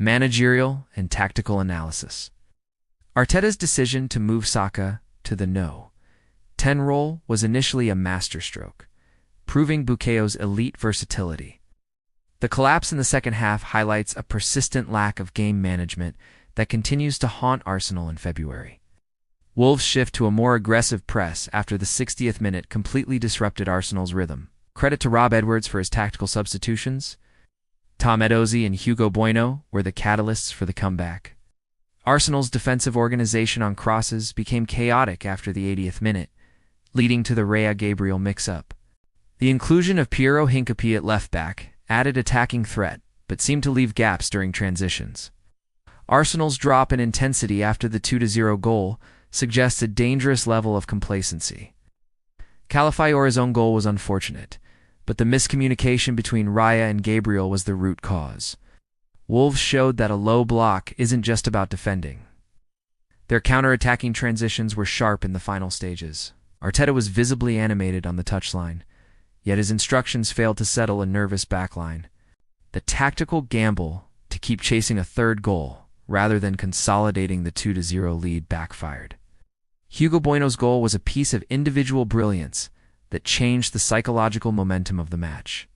Managerial and tactical analysis. Arteta's decision to move Saka to the No.10 role was initially a masterstroke, proving Bukayo's elite versatility. The collapse in the second half highlights a persistent lack of game management that continues to haunt Arsenal in February. Wolves' shift to a more aggressive press after the 60th minute completely disrupted Arsenal's rhythm. Credit to Rob Edwards for his tactical substitutions. Tom Edozie and Hugo Bueno were the catalysts for the comeback. Arsenal's defensive organization on crosses became chaotic after the 80th minute, leading to the Raya Gabriel mix-up. The inclusion of Piero Hincapié at left-back added attacking threat, but seemed to leave gaps during transitions. Arsenal's drop in intensity after the 2-0 goal suggests a dangerous level of complacency. Calafiora's own goal was unfortunate, but the miscommunication between Raya and Gabriel was the root cause. Wolves showed that a low block isn't just about defending. Their counter-attacking transitions were sharp in the final stages. Arteta was visibly animated on the touchline, yet his instructions failed to settle a nervous backline. The tactical gamble to keep chasing a third goal rather than consolidating the 2-0 lead backfired. Hugo Bueno's goal was a piece of individual brilliance that changed the psychological momentum of the match.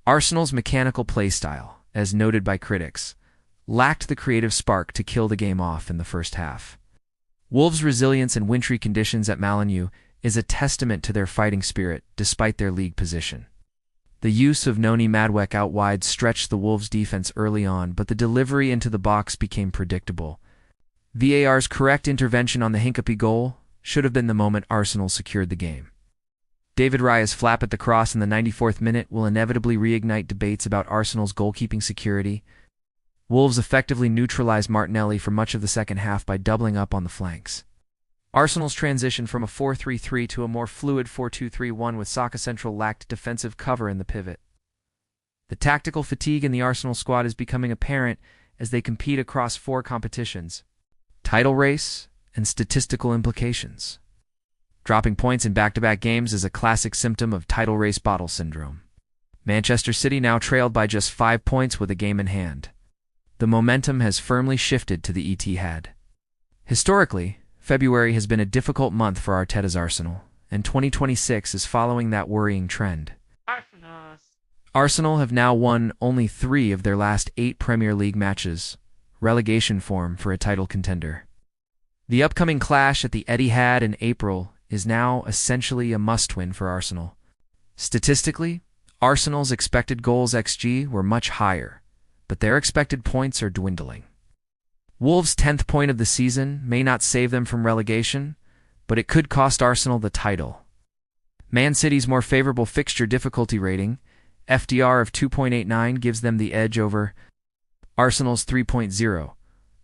Arsenal's mechanical play style, as noted by critics, lacked the creative spark to kill the game off in the first half. Wolves' resilience in wintry conditions at Molineux is a testament to their fighting spirit despite their league position. The use of Noni Madueke out wide stretched the Wolves' defense early on, but the delivery into the box became predictable. VAR's correct intervention on the Hincapié goal should have been the moment Arsenal secured the game. David Raya's flap at the cross in the 94th minute will inevitably reignite debates about Arsenal's goalkeeping security. Wolves effectively neutralized Martinelli for much of the second half by doubling up on the flanks. Arsenal's transition from a 4-3-3 to a more fluid 4-2-3-1 with Saka central lacked defensive cover in the pivot. The tactical fatigue in the Arsenal squad is becoming apparent as they compete across 4 competitions: title race and statistical implications. Dropping points in back-to-back games is a classic symptom of title race bottle syndrome. Manchester City now trailed by just 5 points with a game in hand. The momentum has firmly shifted to the Etihad. Historically, February has been a difficult month for Arteta's Arsenal, and 2026 is following that worrying trend. Arsenal have now won only 3 of their last 8 Premier League matches, relegation form for a title contender. The upcoming clash at the Etihad in April is now essentially a must-win for Arsenal. Statistically, Arsenal's expected goals XG were much higher, but their expected points are dwindling. Wolves' 10th point of the season may not save them from relegation, but it could cost Arsenal the title. Man City's more favorable fixture difficulty rating, FDR of 2.89, gives them the edge over Arsenal's 3.0.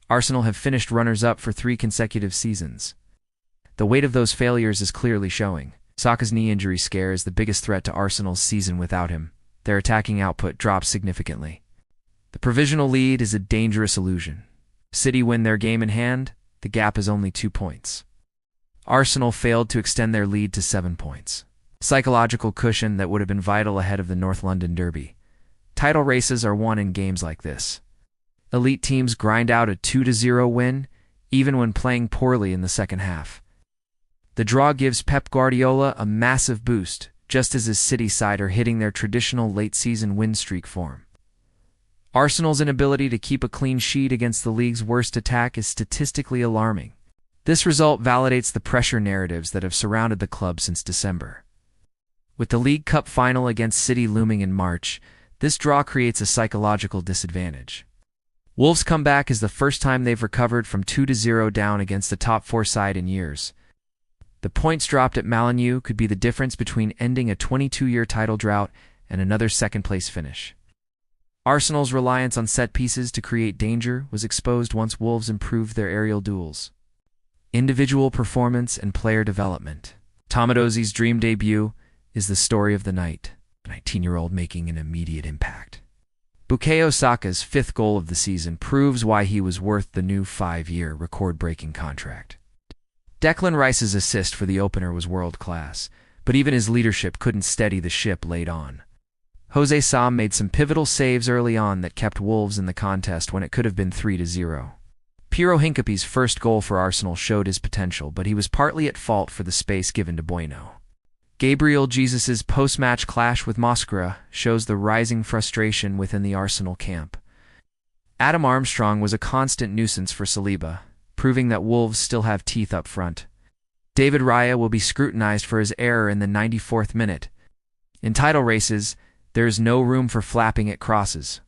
Arsenal have finished runners-up for 3 consecutive seasons. The weight of those failures is clearly showing. Saka's knee injury scare is the biggest threat to Arsenal's season without him. Their attacking output drops significantly. The provisional lead is a dangerous illusion. City win their game in hand, the gap is only 2 points. Arsenal failed to extend their lead to 7 points. Psychological cushion that would have been vital ahead of the North London Derby. Title races are won in games like this. Elite teams grind out a 2-0 win, even when playing poorly in the second half. The draw gives Pep Guardiola a massive boost, just as his City side are hitting their traditional late-season win streak form. Arsenal's inability to keep a clean sheet against the league's worst attack is statistically alarming. This result validates the pressure narratives that have surrounded the club since December. With the League Cup final against City looming in March, this draw creates a psychological disadvantage. Wolves' comeback is the first time they've recovered from 2-0 down against the top 4 side in years. The points dropped at Molineux could be the difference between ending a 22-year title drought and another second-place finish. Arsenal's reliance on set pieces to create danger was exposed once Wolves improved their aerial duels. Individual performance and player development. Tom Edozie's dream debut is the story of the night, a 19-year-old making an immediate impact. Bukayo Saka's 5th goal of the season proves why he was worth the new 5-year record-breaking contract. Declan Rice's assist for the opener was world-class, but even his leadership couldn't steady the ship late on. Jose Sa made some pivotal saves early on that kept Wolves in the contest when it could have been 3-0. Piero Hincapié's first goal for Arsenal showed his potential, but he was partly at fault for the space given to Bueno. Gabriel Jesus's post-match clash with Mosquera shows the rising frustration within the Arsenal camp. Adam Armstrong was a constant nuisance for Saliba, proving that Wolves still have teeth up front. David Raya will be scrutinized for his error in the 94th minute. In title races, there is no room for flapping at crosses.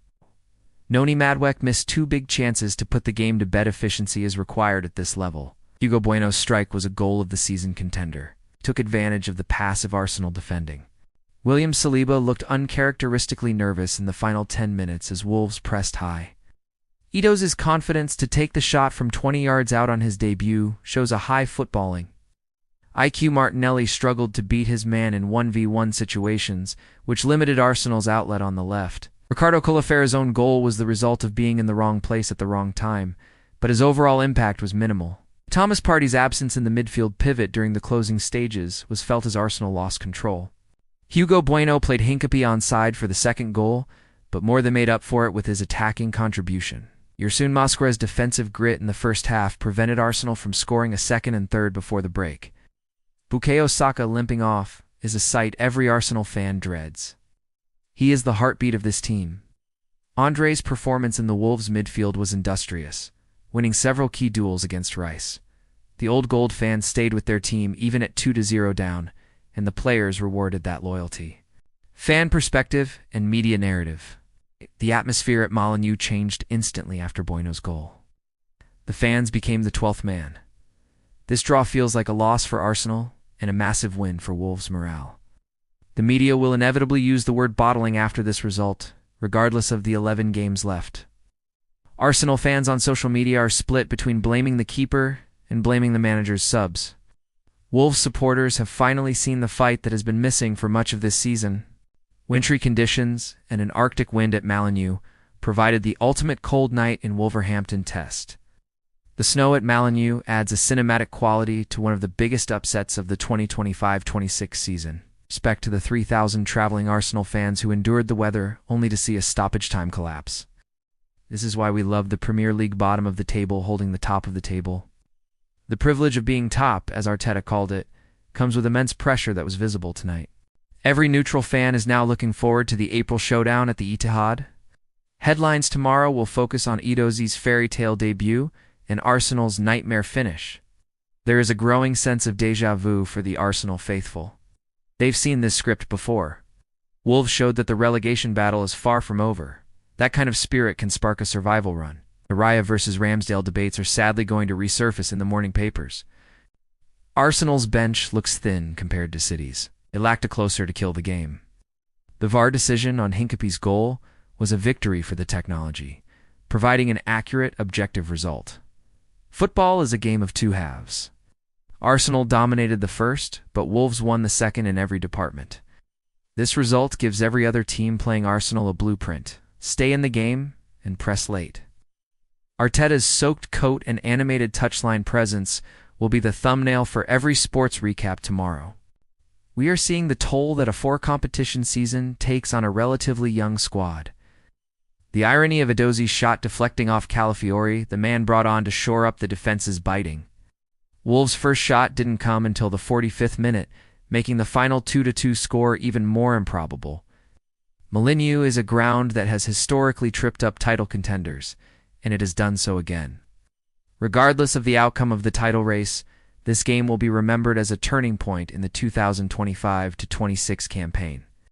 Noni Madueke missed two big chances to put the game to bed. Efficiency is required at this level. Hugo Bueno's strike was a goal of the season contender. He took advantage of the passive Arsenal defending. William Saliba looked uncharacteristically nervous in the final 10 minutes as Wolves pressed high. Ito's confidence to take the shot from 20 yards out on his debut shows a high footballing. IQ Martinelli struggled to beat his man in 1v1 situations, which limited Arsenal's outlet on the left. Ricardo Colafera's own goal was the result of being in the wrong place at the wrong time, but his overall impact was minimal. Thomas Partey's absence in the midfield pivot during the closing stages was felt as Arsenal lost control. Hugo Bueno played Hincapié onside for the second goal, but more than made up for it with his attacking contribution. Yersun Mosquera's defensive grit in the first half prevented Arsenal from scoring a second and third before the break. Bukayo Saka limping off is a sight every Arsenal fan dreads. He is the heartbeat of this team. Andre's performance in the Wolves midfield was industrious, winning several key duels against Rice. The Old Gold fans stayed with their team even at 2-0 down, and the players rewarded that loyalty. Fan perspective and media narrative. The atmosphere at Molineux changed instantly after Bueno's goal. The fans became the 12th man. This draw feels like a loss for Arsenal and a massive win for Wolves' morale. The media will inevitably use the word bottling after this result, regardless of the 11 games left. Arsenal fans on social media are split between blaming the keeper and blaming the manager's subs. Wolves supporters have finally seen the fight that has been missing for much of this season. Wintry conditions and an Arctic wind at Molineux provided the ultimate cold night in Wolverhampton test. The snow at Molineux adds a cinematic quality to one of the biggest upsets of the 2025-26 season. Respect to the 3,000 traveling Arsenal fans who endured the weather only to see a stoppage time collapse. This is why we love the Premier League bottom of the table holding the top of the table. The privilege of being top, as Arteta called it, comes with immense pressure that was visible tonight. Every neutral fan is now looking forward to the April showdown at the Etihad. Headlines tomorrow will focus on Idoz's fairy tale debut and Arsenal's nightmare finish. There is a growing sense of déjà vu for the Arsenal faithful. They've seen this script before. Wolves showed that the relegation battle is far from over. That kind of spirit can spark a survival run. The Raya versus Ramsdale debates are sadly going to resurface in the morning papers. Arsenal's bench looks thin compared to City's. It lacked a closer to kill the game. The VAR decision on Hincapié's goal was a victory for the technology, providing an accurate, objective result. Football is a game of two halves. Arsenal dominated the first, but Wolves won the second in every department. This result gives every other team playing Arsenal a blueprint. Stay in the game and press late. Arteta's soaked coat and animated touchline presence will be the thumbnail for every sports recap tomorrow. We are seeing the toll that a four-competition season takes on a relatively young squad. The irony of Edoze's shot deflecting off Calafiori, the man brought on to shore up the defense, is biting. Wolves' first shot didn't come until the 45th minute, making the final 2-2 score even more improbable. Molineux is a ground that has historically tripped up title contenders, and it has done so again. Regardless of the outcome of the title race, this game will be remembered as a turning point in the 2025-26 campaign.